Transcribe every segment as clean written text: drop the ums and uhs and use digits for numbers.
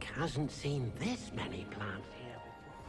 Nick hasn't seen this many plants here before.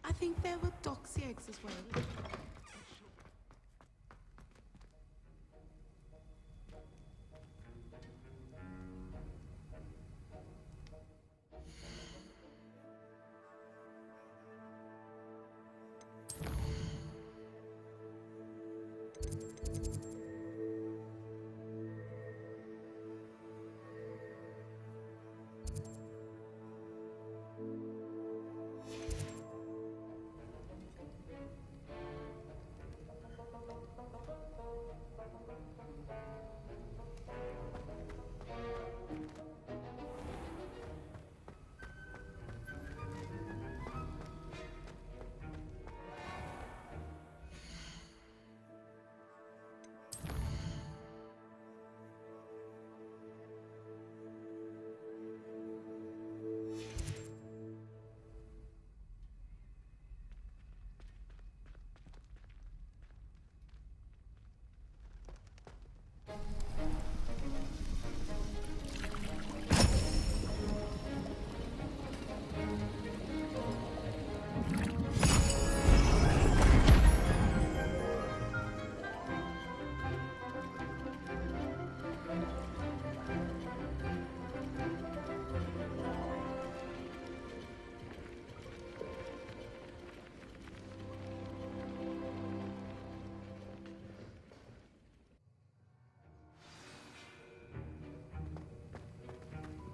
I think there were doxy eggs as well.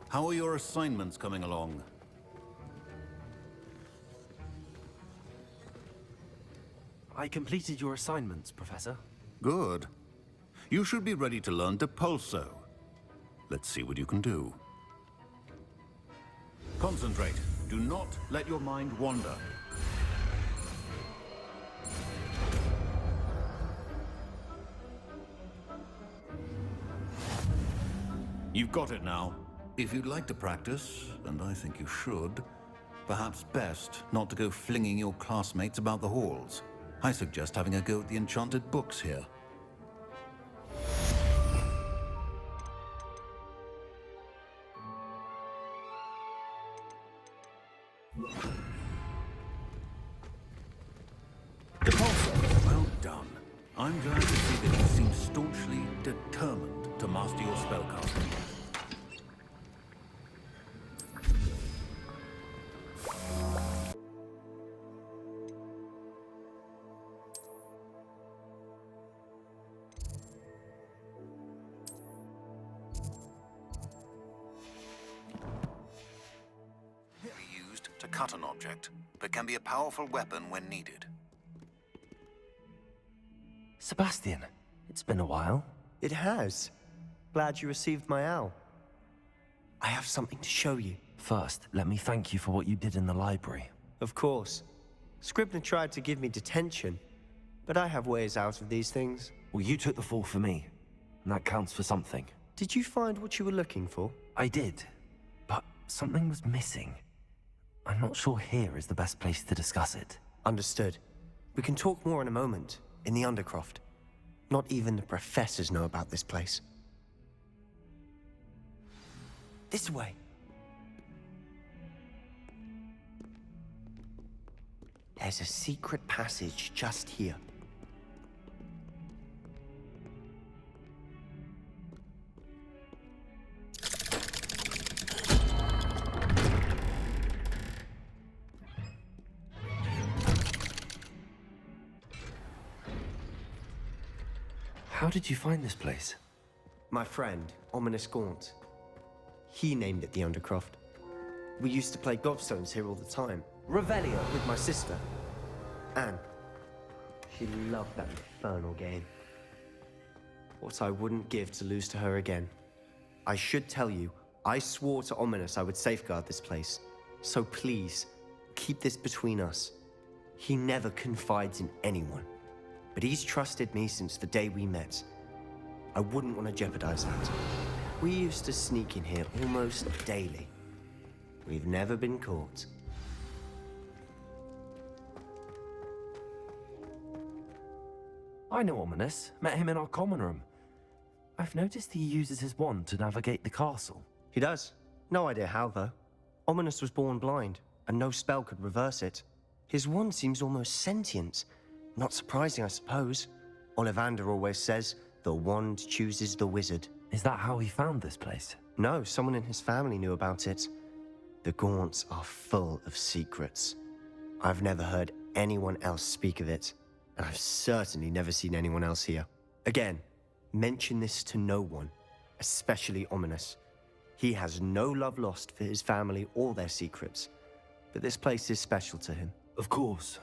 How are your assignments coming along? I completed your assignments, Professor. Good. You should be ready to learn to pulso. Let's see what you can do. Concentrate. Do not let your mind wander. You've got it now. If you'd like to practice, and I think you should, perhaps best not to go flinging your classmates about the halls. I suggest having a go at the enchanted books here. Depulso, well done. I'm glad to see that you seem staunchly determined to master your spellcasting. Used to cut an object, but can be a powerful weapon when needed. Sebastian, it's been a while. It has. Glad you received my owl. I have something to show you. First, let me thank you for what you did in the library. Of course. Scribner tried to give me detention, but I have ways out of these things. Well, you took the fall for me, and that counts for something. Did you find what you were looking for? I did, but something was missing. I'm not sure here is the best place to discuss it. Understood. We can talk more in a moment, in the Undercroft. Not even the professors know about this place. This way. There's a secret passage just here. How did you find this place? My friend, Ominous Gaunt. He named it the Undercroft. We used to play gobstones here all the time. Revelio with my sister, Anne. She loved that infernal game. What I wouldn't give to lose to her again. I should tell you, I swore to Ominous I would safeguard this place. So please, keep this between us. He never confides in anyone. But he's trusted me since the day we met. I wouldn't want to jeopardize that. We used to sneak in here almost daily. We've never been caught. I know Ominous. Met him in our common room. I've noticed he uses his wand to navigate the castle. He does. No idea how, though. Ominous was born blind, and no spell could reverse it. His wand seems almost sentient. Not surprising, I suppose. Ollivander always says, the wand chooses the wizard. Is that how he found this place? No, someone in his family knew about it. The Gaunts are full of secrets. I've never heard anyone else speak of it, and I've certainly never seen anyone else here. Again, mention this to no one, especially Ominous. He has no love lost for his family or their secrets, but this place is special to him. Of course.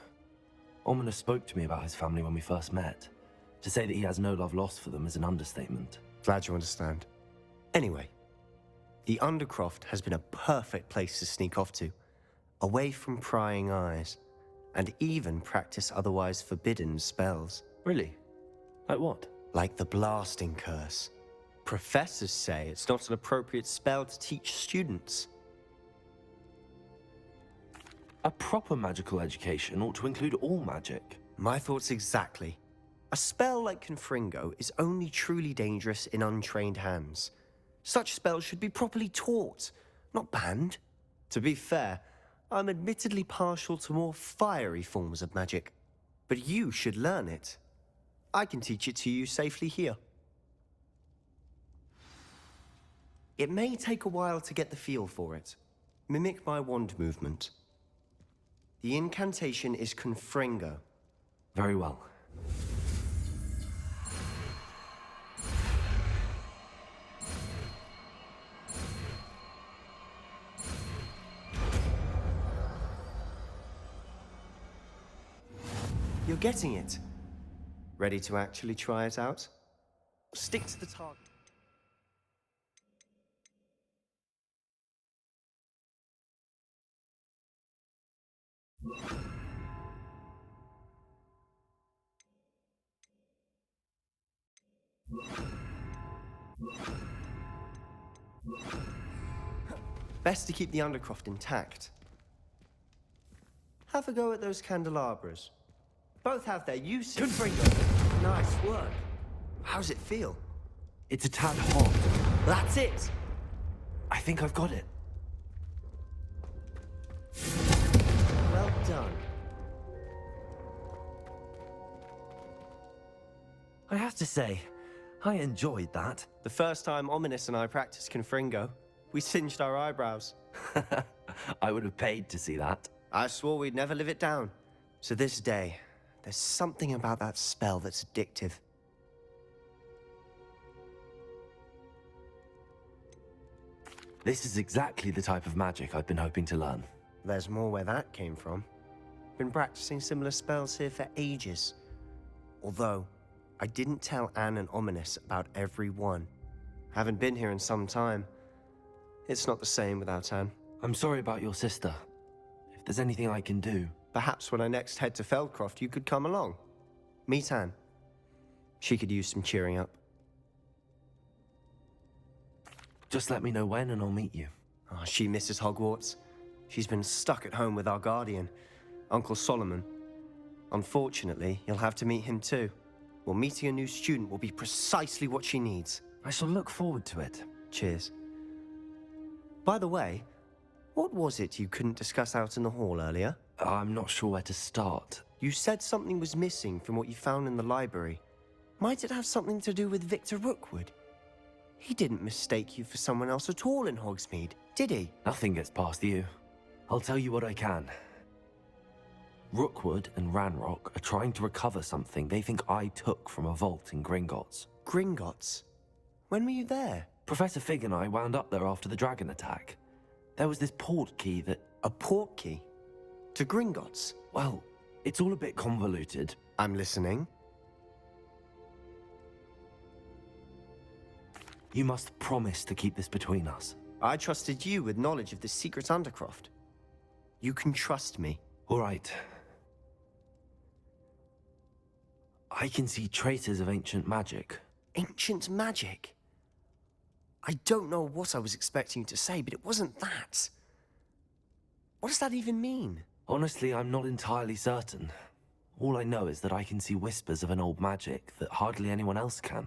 Ominous spoke to me about his family when we first met. To say that he has no love lost for them is an understatement. Glad you understand. Anyway, the Undercroft has been a perfect place to sneak off to, away from prying eyes, and even practice otherwise forbidden spells. Really? Like what? Like the blasting curse. Professors say it's not an appropriate spell to teach students. A proper magical education ought to include all magic. My thoughts exactly. A spell like Confringo is only truly dangerous in untrained hands. Such spells should be properly taught, not banned. To be fair, I'm admittedly partial to more fiery forms of magic. But you should learn it. I can teach it to you safely here. It may take a while to get the feel for it. Mimic my wand movement. The incantation is Confringo. Very well. You're getting it. Ready to actually try it out? Stick to the target. Best to keep the Undercroft intact. Have a go at those candelabras. Both have their uses. Confringo. Nice work. How's it feel? It's a tad hot. That's it. I think I've got it. Well done. I have to say, I enjoyed that. The first time Ominous and I practiced Confringo, we singed our eyebrows. I would have paid to see that. I swore we'd never live it down. To this day, there's something about that spell that's addictive. This is exactly the type of magic I've been hoping to learn. There's more where that came from. Been practicing similar spells here for ages. Although, I didn't tell Anne and Ominous about every one. Haven't been here in some time. It's not the same without Anne. I'm sorry about your sister. If there's anything I can do... Perhaps when I next head to Feldcroft, you could come along. Meet Anne. She could use some cheering up. Just let me know when and I'll meet you. Oh, she misses Hogwarts. She's been stuck at home with our guardian, Uncle Solomon. Unfortunately, you'll have to meet him too. Well, meeting a new student will be precisely what she needs. I shall look forward to it. Cheers. By the way, what was it you couldn't discuss out in the hall earlier? I'm not sure where to start. You said something was missing from what you found in the library. Might it have something to do with Victor Rookwood? He didn't mistake you for someone else at all in Hogsmeade, did he? Nothing gets past you. I'll tell you what I can. Rookwood and Ranrock are trying to recover something they think I took from a vault in Gringotts. Gringotts? When were you there? Professor Fig and I wound up there after the dragon attack. There was this port key that... A port key? To Gringotts? Well, it's all a bit convoluted. I'm listening. You must promise to keep this between us. I trusted you with knowledge of the secret Undercroft. You can trust me. All right. I can see traces of ancient magic. Ancient magic? I don't know what I was expecting you to say, but it wasn't that. What does that even mean? Honestly, I'm not entirely certain. All I know is that I can see whispers of an old magic that hardly anyone else can.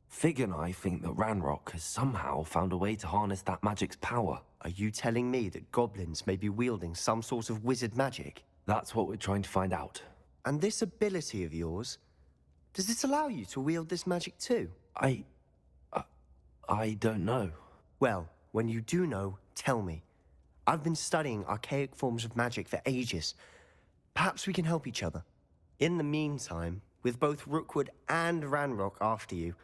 Fig and I think that Ranrock has somehow found a way to harness that magic's power. Are you telling me that goblins may be wielding some sort of wizard magic? That's what we're trying to find out. And this ability of yours, does it allow you to wield this magic too? I don't know. Well, when you do know, tell me. I've been studying archaic forms of magic for ages. Perhaps we can help each other. In the meantime, with both Rookwood and Ranrock after you,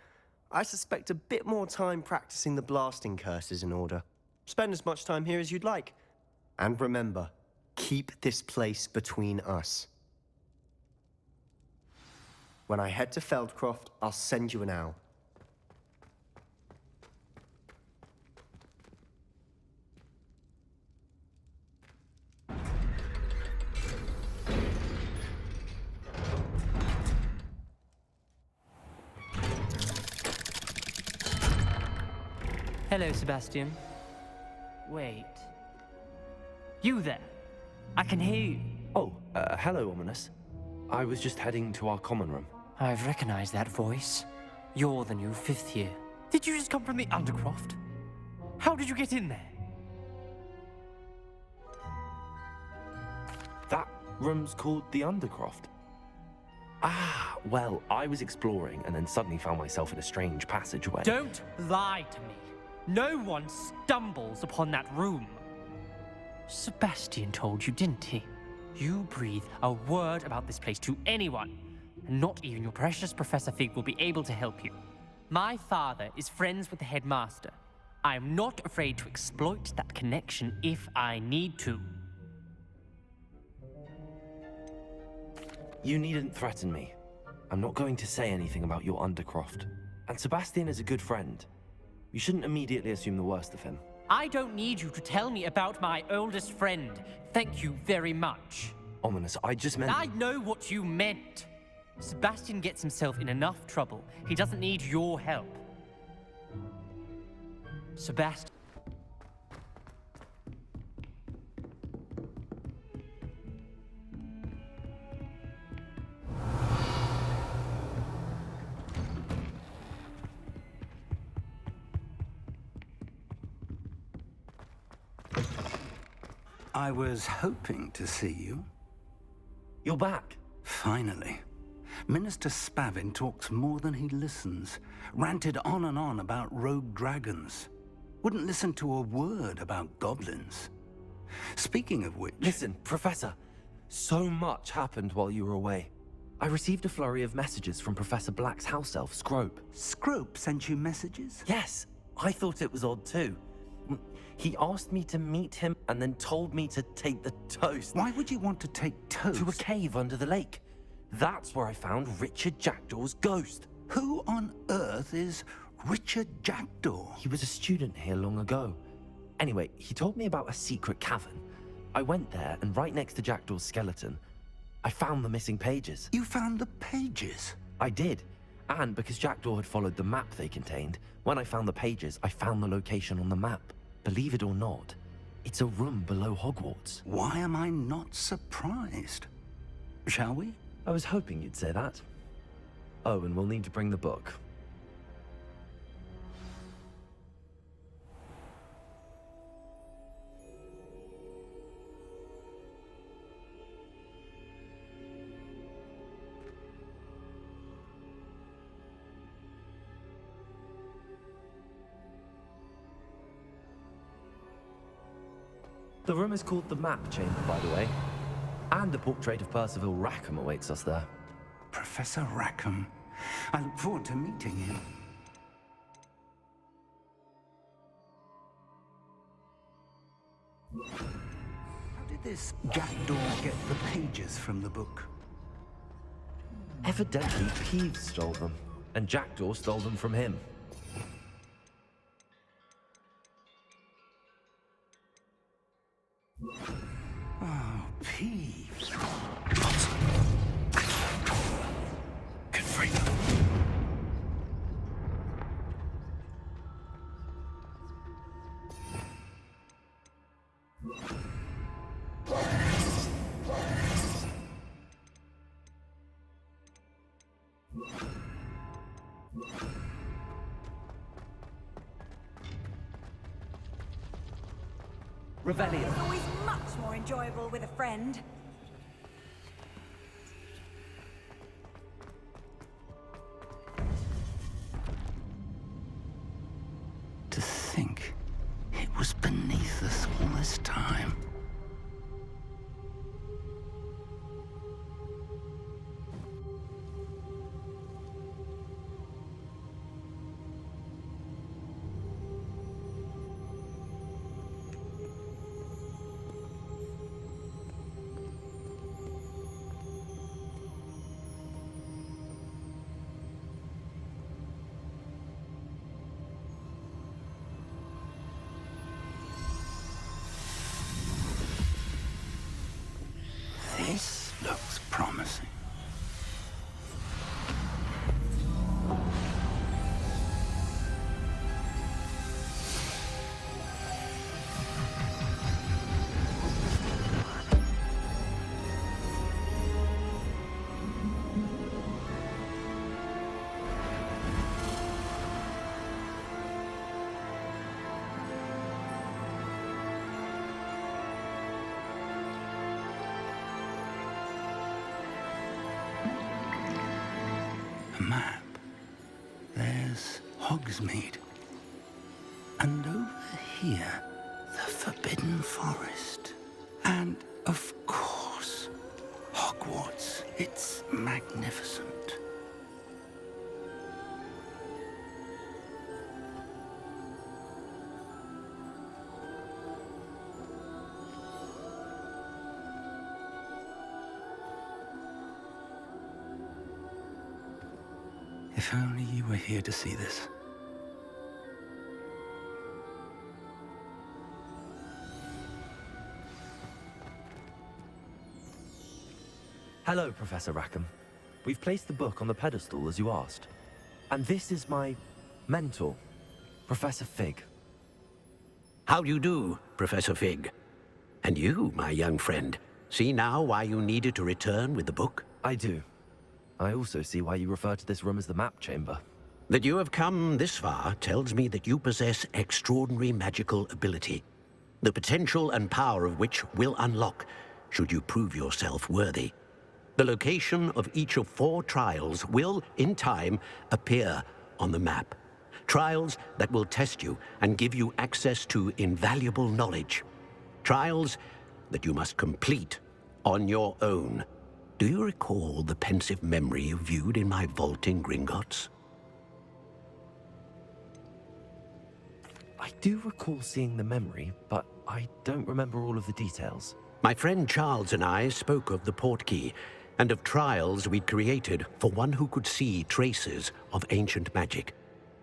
I suspect a bit more time practicing the blasting curse is in order. Spend as much time here as you'd like. And remember, keep this place between us. When I head to Feldcroft, I'll send you an owl. Hello, Sebastian. Wait. You there? I can hear you. Oh, hello, Ominous. I was just heading to our common room. I've recognized that voice. You're the new fifth year. Did you just come from the Undercroft? How did you get in there? That room's called the Undercroft. Ah, well, I was exploring and then suddenly found myself in a strange passageway. Don't lie to me. No one stumbles upon that room. Sebastian told you, didn't he? You breathe a word about this place to anyone, and not even your precious Professor Fig will be able to help you. My father is friends with the headmaster. I am not afraid to exploit that connection if I need to. You needn't threaten me. I'm not going to say anything about your Undercroft. And Sebastian is a good friend. You shouldn't immediately assume the worst of him. I don't need you to tell me about my oldest friend. Thank you very much. Ominous, I just meant... I know what you meant. Sebastian gets himself in enough trouble. He doesn't need your help. Sebastian... I was hoping to see you. You're back. Finally. Minister Spavin talks more than he listens. Ranted on and on about rogue dragons. Wouldn't listen to a word about goblins. Speaking of which... Listen, Professor. So much happened while you were away. I received a flurry of messages from Professor Black's house elf, Scrope. Scrope sent you messages? Yes, I thought it was odd too. He asked me to meet him and then told me to take the toast. Why would you want to take toast? To a cave under the lake. That's where I found Richard Jackdaw's ghost. Who on earth is Richard Jackdaw? He was a student here long ago. Anyway, he told me about a secret cavern. I went there, and right next to Jackdaw's skeleton, I found the missing pages. You found the pages? I did. And because Jackdaw had followed the map they contained, when I found the pages, I found the location on the map. Believe it or not, it's a room below Hogwarts. Why am I not surprised? Shall we? I was hoping you'd say that. Oh, and we'll need to bring the book. The room is called the Map Chamber, by the way. And a portrait of Percival Rackham awaits us there. Professor Rackham. I look forward to meeting him. How did this jackdaw get the pages from the book? Evidently, Peeves stole them, and Jackdaw stole them from him. Oh, Peeves. Good freak. Revelio. It's always much more enjoyable with a friend. To think it was beneath us all this time. This looks promising. A map. There's Hogsmeade. And over here, the Forbidden Forest. And, of course, Hogwarts. It's magnificent. If only you were here to see this. Hello, Professor Rackham. We've placed the book on the pedestal as you asked. And this is my mentor, Professor Fig. How do you do, Professor Fig? And you, my young friend, see now why you needed to return with the book? I do. I also see why you refer to this room as the map chamber. That you have come this far tells me that you possess extraordinary magical ability, the potential and power of which will unlock should you prove yourself worthy. The location of each of 4 trials will, in time, appear on the map. Trials that will test you and give you access to invaluable knowledge. Trials that you must complete on your own. Do you recall the pensive memory you viewed in my vault in Gringotts? I do recall seeing the memory, but I don't remember all of the details. My friend Charles and I spoke of the portkey and of trials we'd created for one who could see traces of ancient magic.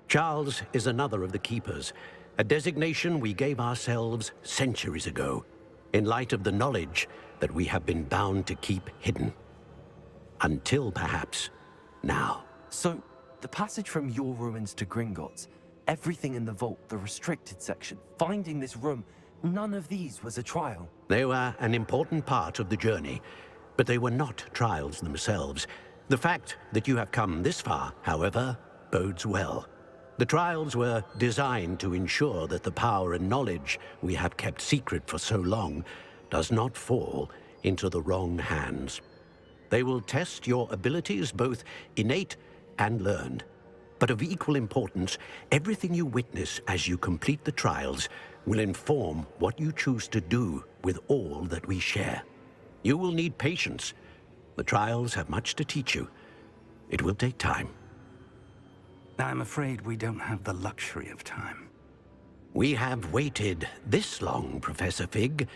Charles is another of the keepers, a designation we gave ourselves centuries ago, in light of the knowledge that we have been bound to keep hidden. Until perhaps now. So, the passage from your ruins to Gringotts, everything in the vault, the restricted section, finding this room, none of these was a trial. They were an important part of the journey, but they were not trials themselves. The fact that you have come this far, however, bodes well. The trials were designed to ensure that the power and knowledge we have kept secret for so long does not fall into the wrong hands. They will test your abilities, both innate and learned. But of equal importance, everything you witness as you complete the trials will inform what you choose to do with all that we share. You will need patience. The trials have much to teach you. It will take time. I'm afraid we don't have the luxury of time. We have waited this long, Professor Fig.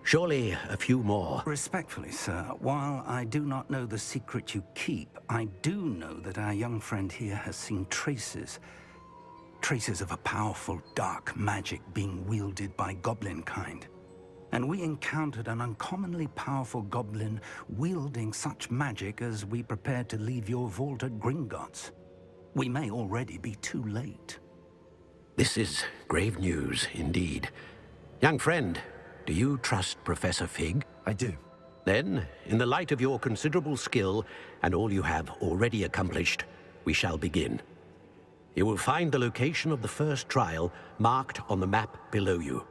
Surely a few more. Respectfully, sir, while I do not know the secret you keep, I do know that our young friend here has seen traces. Traces of a powerful dark magic being wielded by goblin kind. And we encountered an uncommonly powerful goblin wielding such magic as we prepared to leave your vault at Gringotts. We may already be too late. This is grave news indeed. Young friend, do you trust Professor Fig? I do. Then, in the light of your considerable skill and all you have already accomplished, we shall begin. You will find the location of the first trial marked on the map below you.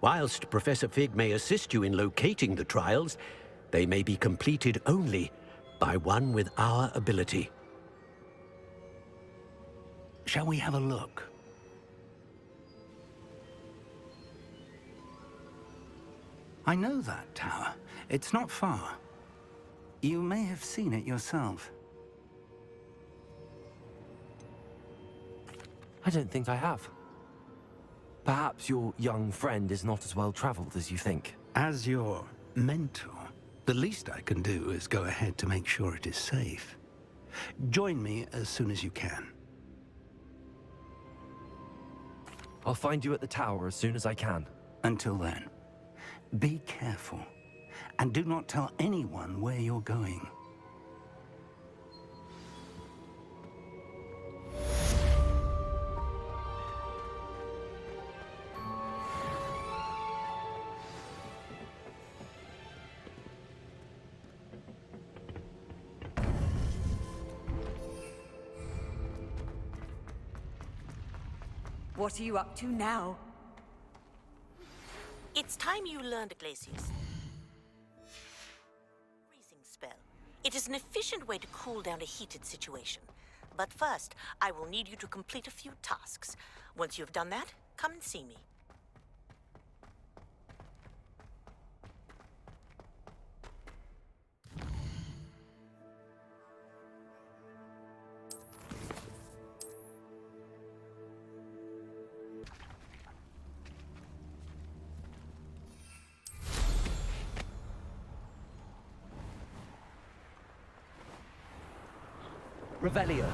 Whilst Professor Fig may assist you in locating the trials, they may be completed only by one with our ability. Shall we have a look? I know that tower. It's not far. You may have seen it yourself. I don't think I have. Perhaps your young friend is not as well traveled as you think. As your mentor, the least I can do is go ahead to make sure it is safe. Join me as soon as you can. I'll find you at the tower as soon as I can. Until then, be careful, and do not tell anyone where you're going. What are you up to now? It's time you learned Glacius. Freezing spell. It is an efficient way to cool down a heated situation. But first, I will need you to complete a few tasks. Once you've done that, come and see me. Revelio.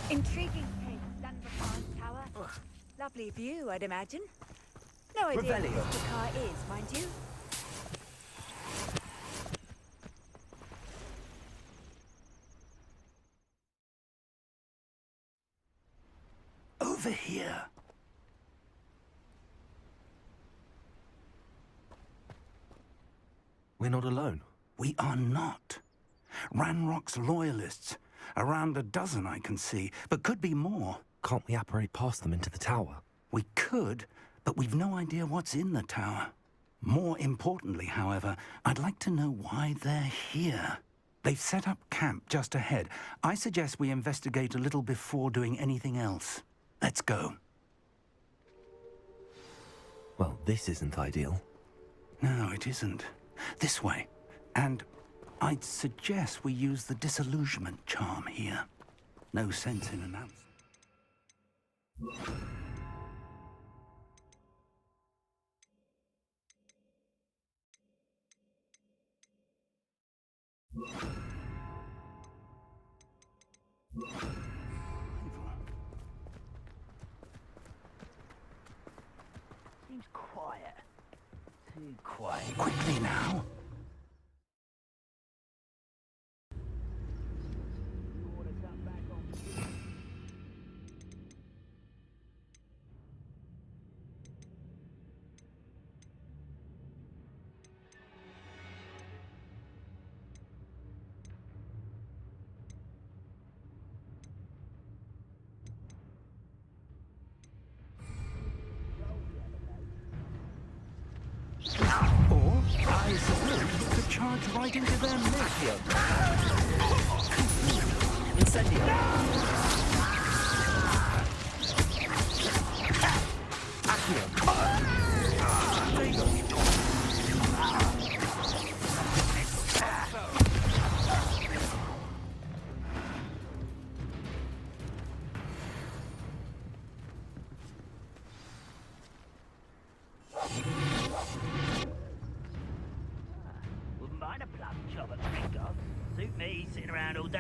Intriguing place, Dunbar's Tower. Lovely view, I'd imagine. No idea Revelio. who the car is, mind you. Over here. We're not alone. We are not. Ranrock's loyalists. Around a dozen I can see, but could be more. Can't we apparate past them into the tower? We could, but we've no idea what's in the tower. More importantly, however, I'd like to know why they're here. They've set up camp just ahead. I suggest we investigate a little before doing anything else. Let's go. Well, this isn't ideal. No, it isn't. This way. And I'd suggest we use the disillusionment charm here. No sense in announcing. Seems quiet. Too quiet. Quickly now. Or, I suppose, you could charge right into their midst. Incendio. Accio. Suit me, sitting around all day.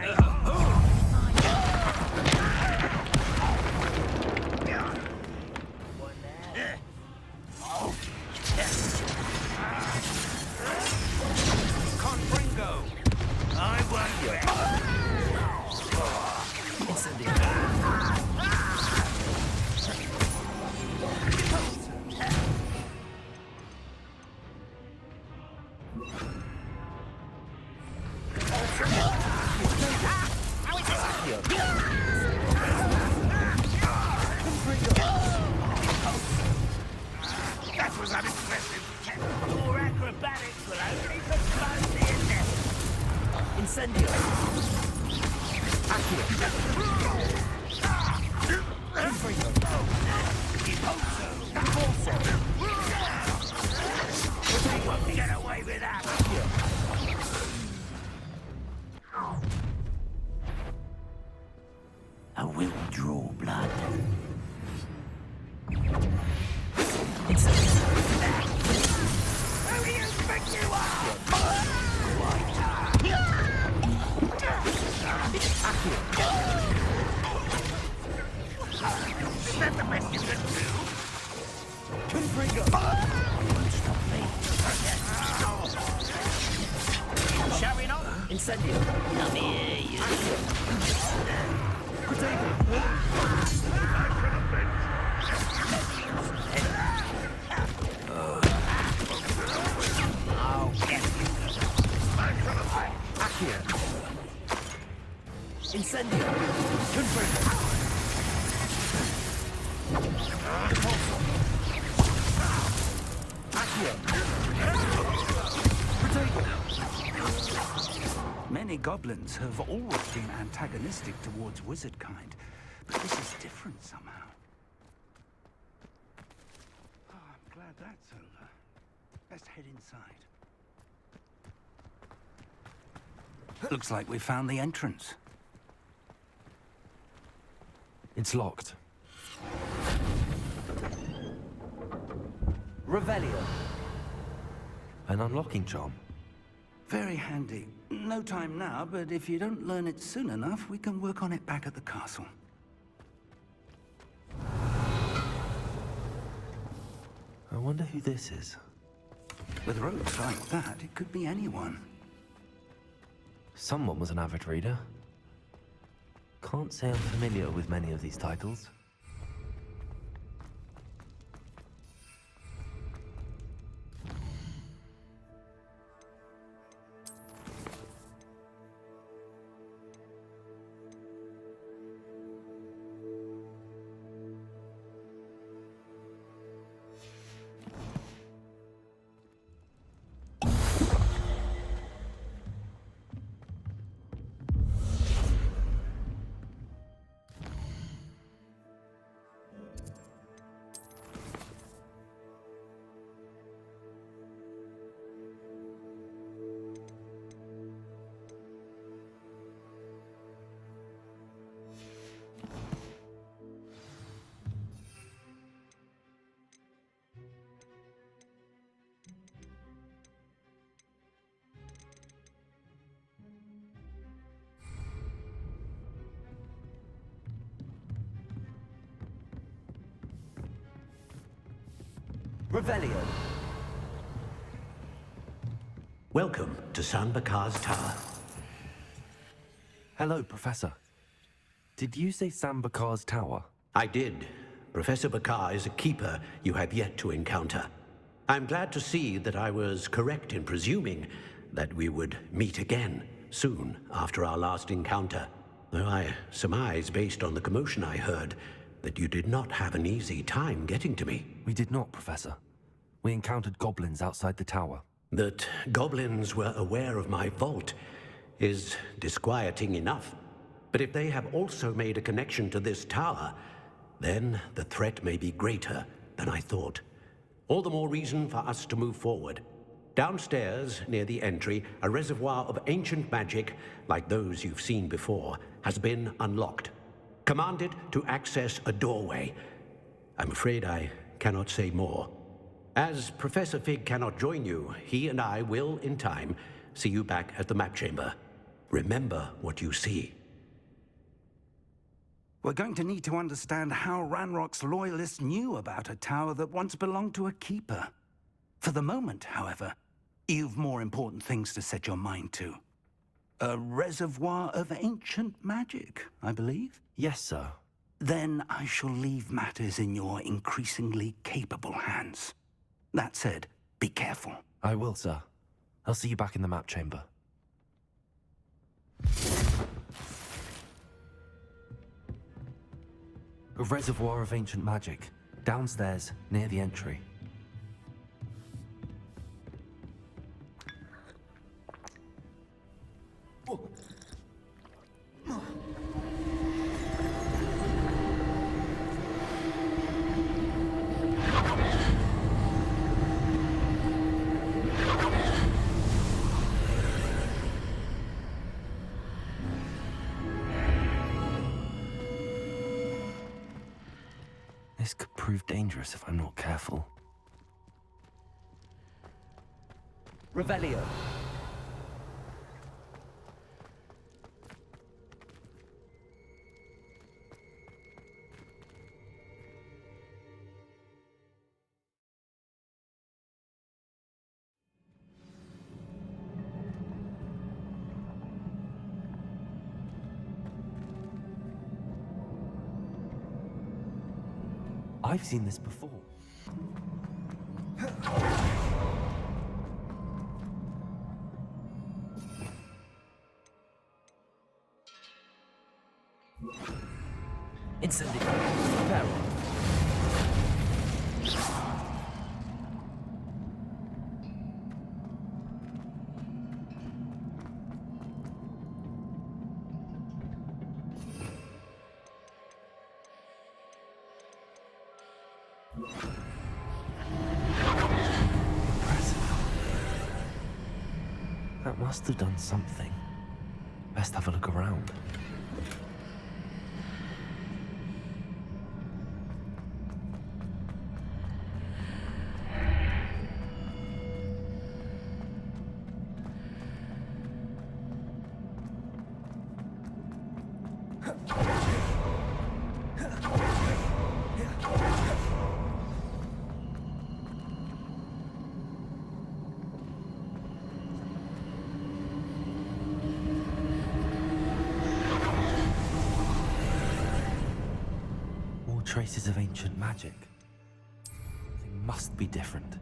One there. Confringo! I won't rest. That was unimpressive. Your acrobatics will only propose the inevitable. Incendio. Accio. You won't get away with that. I will draw blood. Who do you think you are? Is that the best you can do? Confringo. Won't stop me. Showing off? Incendio. Come here, you. I'll get you. Accio. Incendio. Confringo. Many goblins have always been antagonistic towards wizard kind, but this is different somehow. Oh, I'm glad that's over. Let's head inside. Looks like we found the entrance. It's locked. Revelio. An unlocking charm. Very handy. No time now, but if you don't learn it soon enough, we can work on it back at the castle. I wonder who this is. With rogues like that, it could be anyone. Someone was an avid reader. Can't say I'm familiar with many of these titles. Revelio. Welcome to San Bakar's Tower. Hello, Professor. Did you say Sam Bakar's tower? I did. Professor Bakar is a keeper you have yet to encounter. I'm glad to see that I was correct in presuming that we would meet again soon after our last encounter. Though I surmise, based on the commotion I heard, that you did not have an easy time getting to me. We did not, Professor. We encountered goblins outside the tower. That goblins were aware of my vault is disquieting enough. But if they have also made a connection to this tower, then the threat may be greater than I thought. All the more reason for us to move forward. Downstairs, near the entry, a reservoir of ancient magic, like those you've seen before, has been unlocked. Commanded to access a doorway. I'm afraid I cannot say more. As Professor Fig cannot join you, he and I will, in time, see you back at the map chamber. Remember what you see. We're going to need to understand how Ranrock's loyalists knew about a tower that once belonged to a keeper. For the moment, however, you've more important things to set your mind to. A reservoir of ancient magic, I believe? Yes, sir. Then I shall leave matters in your increasingly capable hands. That said, be careful. I will, sir. I'll see you back in the map chamber. A reservoir of ancient magic. Downstairs, near the entry. This could prove dangerous if I'm not careful. Revelio. I've seen this before. Incendio. Peril. That must have done something. Best have a look around. Traces of ancient magic. They must be different.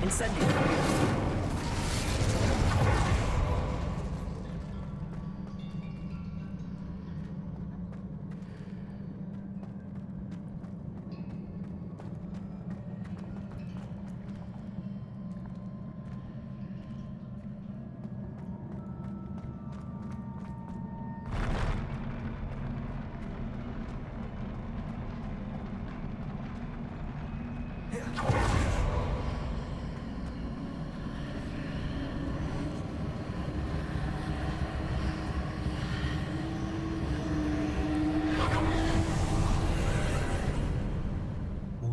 Incendio.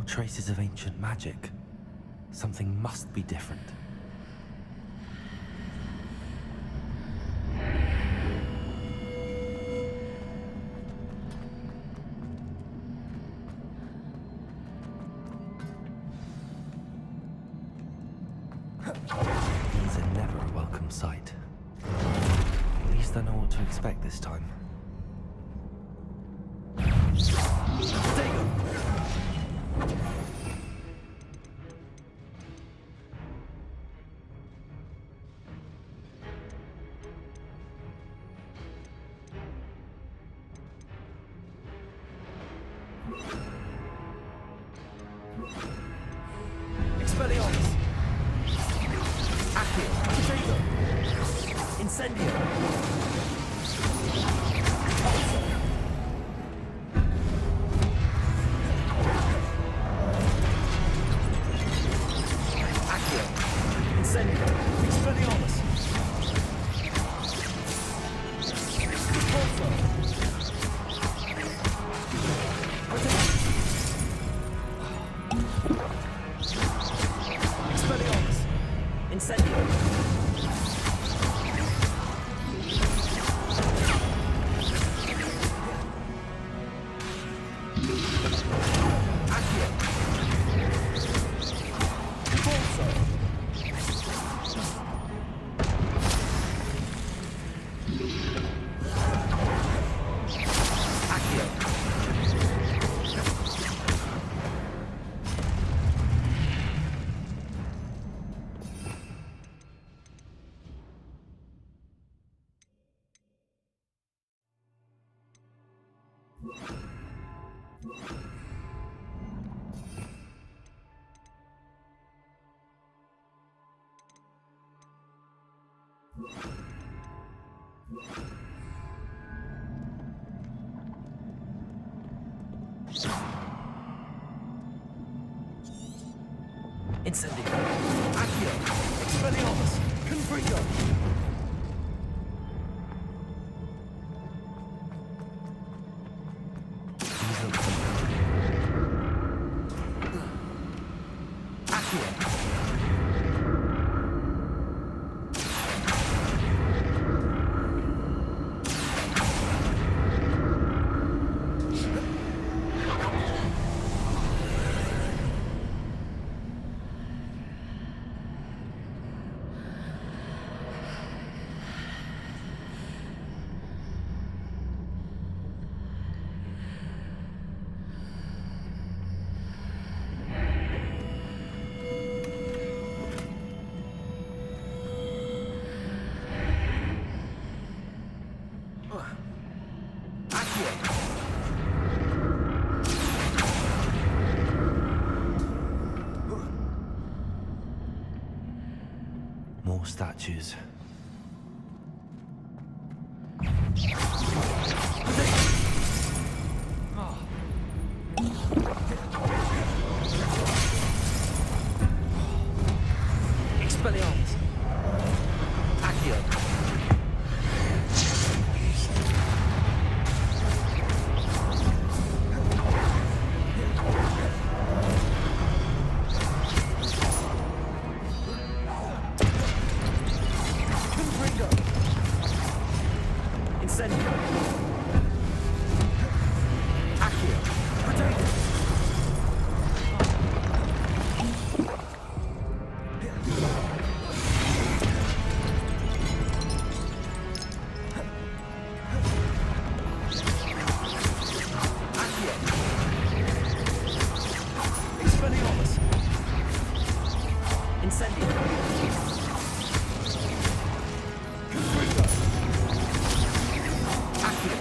Traces of ancient magic. Something must be different. These are never a welcome sight. At least I know what to expect this time. Expelliarmus! Accio! Potato! Incendio! Pulsar! Accio! Incendio! Expelliarmus! Pulsar! Potato! Expelliarmus! Incendio! Accio! Pulsar! Accio! Incendio! Accio! Expelliarmus! Confringo! These look familiar. Accio! More statues. Expelliarmus! Accio! Confringo! Incendio! Accio! Potato! Accio! Expelliarmus! Incendio! Confringo! Accio!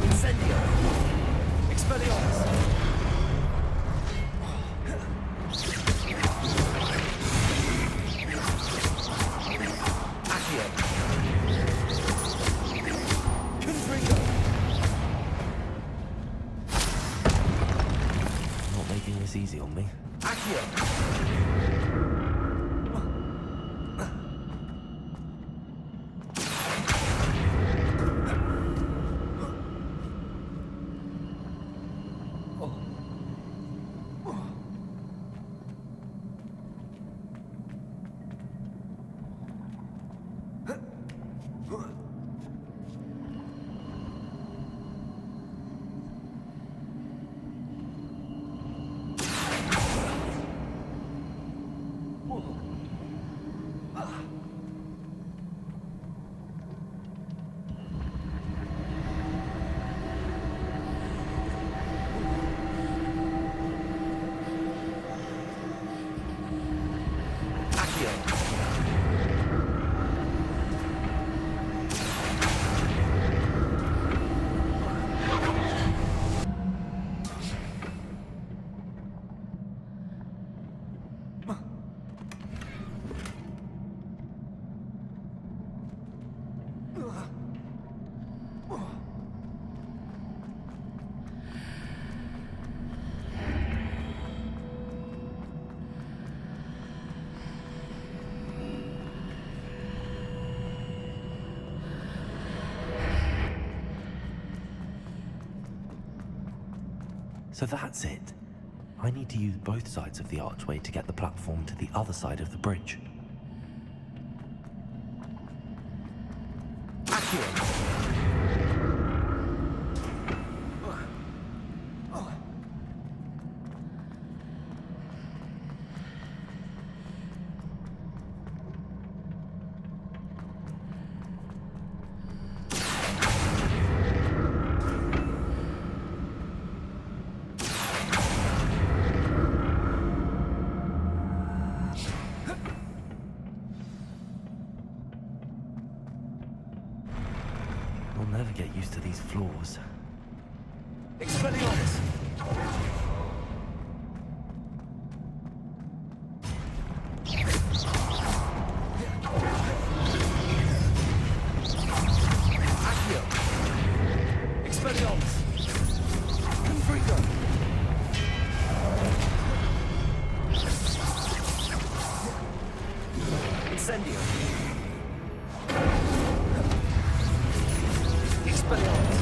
Incendio! Expelliarmus! Accio! Confringo! Not making this easy on me. Accio! So that's it. I need to use both sides of the archway to get the platform to the other side of the bridge. I'll never get used to these floors. Expelliarmus! Accio! Expelliarmus! Confrigo! Incendio! Expelliarmus!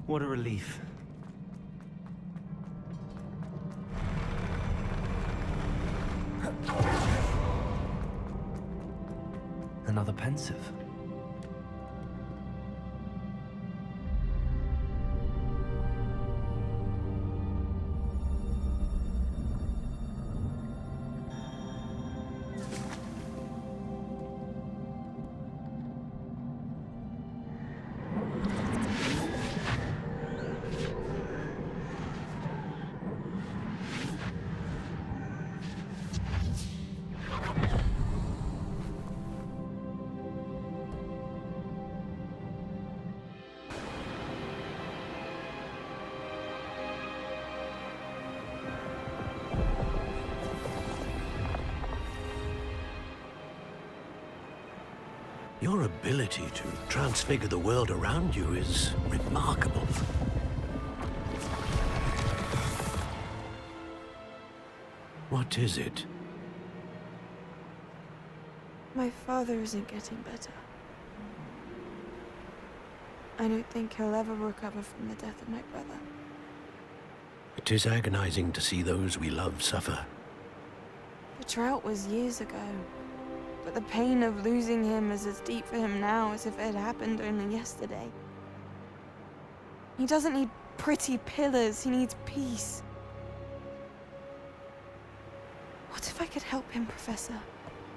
What a relief. Another pensive. Your ability to transfigure the world around you is remarkable. What is it? My father isn't getting better. I don't think he'll ever recover from the death of my brother. It is agonizing to see those we love suffer. The drought was years ago, but the pain of losing him is as deep for him now as if it had happened only yesterday. He doesn't need pretty pillars, he needs peace. What if I could help him, Professor?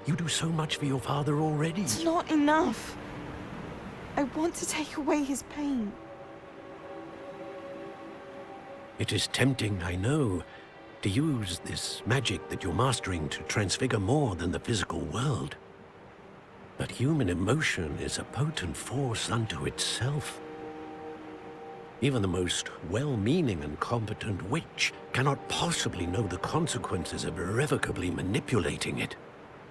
You do so much for your father already. It's not enough. I want to take away his pain. It is tempting, I know, to use this magic that you're mastering to transfigure more than the physical world. But human emotion is a potent force unto itself. Even the most well-meaning and competent witch cannot possibly know the consequences of irrevocably manipulating it.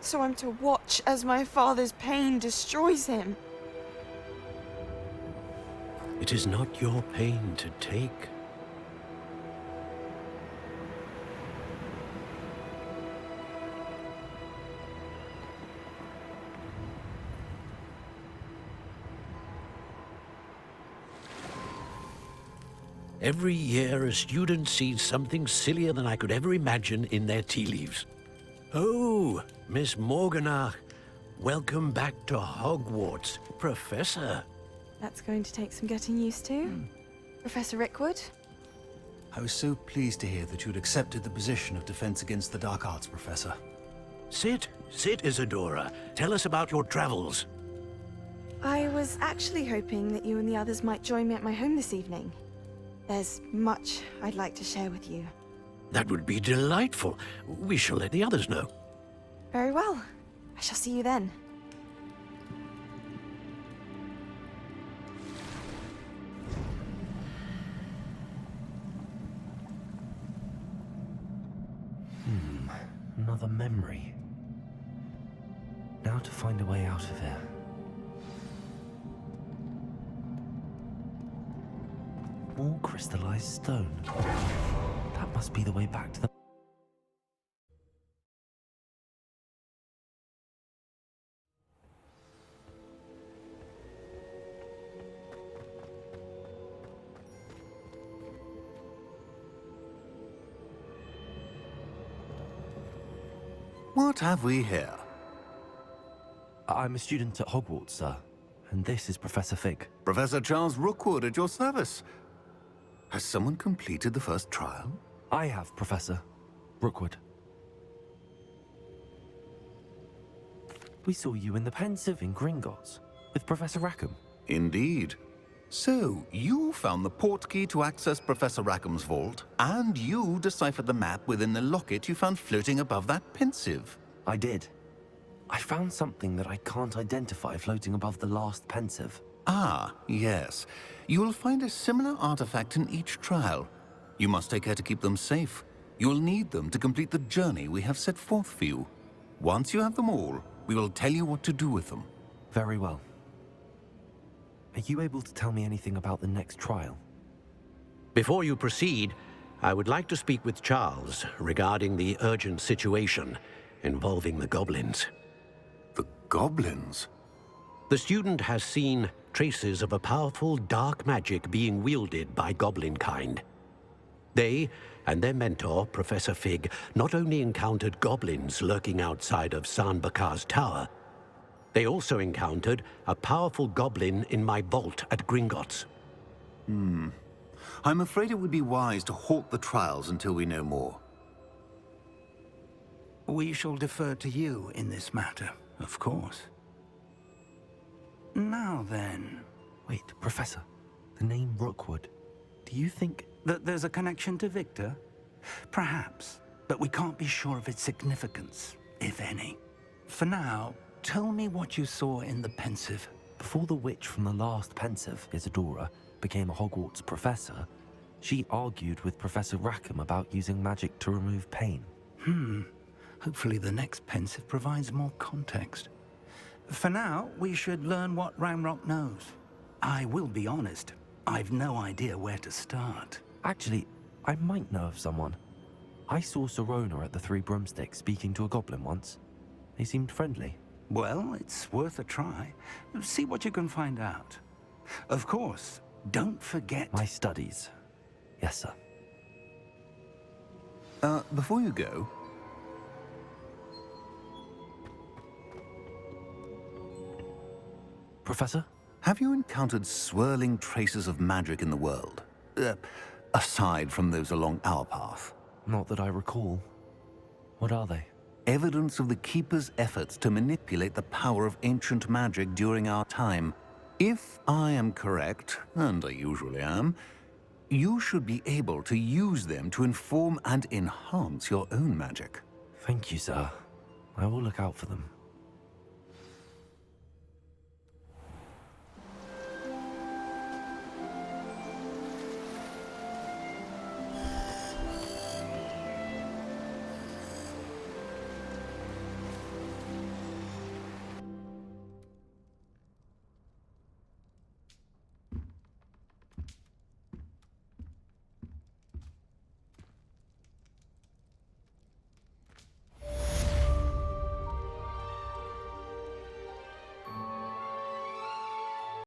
So I'm to watch as my father's pain destroys him. It is not your pain to take. Every year, a student sees something sillier than I could ever imagine in their tea leaves. Oh, Miss Morganach, welcome back to Hogwarts, Professor. That's going to take some getting used to. Professor Rickwood? I was so pleased to hear that you'd accepted the position of Defense Against the Dark Arts, Professor. Sit, Isadora. Tell us about your travels. I was actually hoping that you and the others might join me at my home this evening. There's much I'd like to share with you. That would be delightful. We shall let the others know. Very well. I shall see you then. Another memory. Now to find a way out of here. More crystallized stone. That must be the way back to the... What have we here? I'm a student at Hogwarts, sir. And this is Professor Fig. Professor Charles Rookwood at your service. Has someone completed the first trial? I have, Professor Rookwood. We saw you in the Pensive in Gringotts with Professor Rackham. Indeed. So, you found the portkey to access Professor Rackham's vault, and you deciphered the map within the locket you found floating above that Pensive. I did. I found something that I can't identify floating above the last Pensive. Ah, yes. You will find a similar artifact in each trial. You must take care to keep them safe. You'll need them to complete the journey we have set forth for you. Once you have them all, we will tell you what to do with them. Very well. Are you able to tell me anything about the next trial? Before you proceed, I would like to speak with Charles regarding the urgent situation involving the goblins. The goblins? The student has seen traces of a powerful dark magic being wielded by goblin kind. They and their mentor, Professor Fig, not only encountered goblins lurking outside of San Bakar's tower, they also encountered a powerful goblin in my vault at Gringotts. I'm afraid it would be wise to halt the trials until we know more. We shall defer to you in this matter, of course. Now then... Wait, Professor. The name Rookwood. Do you think... that there's a connection to Victor? Perhaps, but we can't be sure of its significance, if any. For now, tell me what you saw in the Pensive. Before the witch from the last Pensive, Isadora, became a Hogwarts professor, she argued with Professor Rackham about using magic to remove pain. Hopefully the next Pensive provides more context. For now, we should learn what Ranrock knows. I will be honest, I've no idea where to start. Actually, I might know of someone. I saw Sirona at the Three Broomsticks speaking to a goblin once. They seemed friendly. Well, it's worth a try. See what you can find out. Of course, don't forget... My studies. Yes, sir. Before you go... Professor? Have you encountered swirling traces of magic in the world? Aside from those along our path? Not that I recall. What are they? Evidence of the Keeper's efforts to manipulate the power of ancient magic during our time. If I am correct, and I usually am, you should be able to use them to inform and enhance your own magic. Thank you, sir. I will look out for them.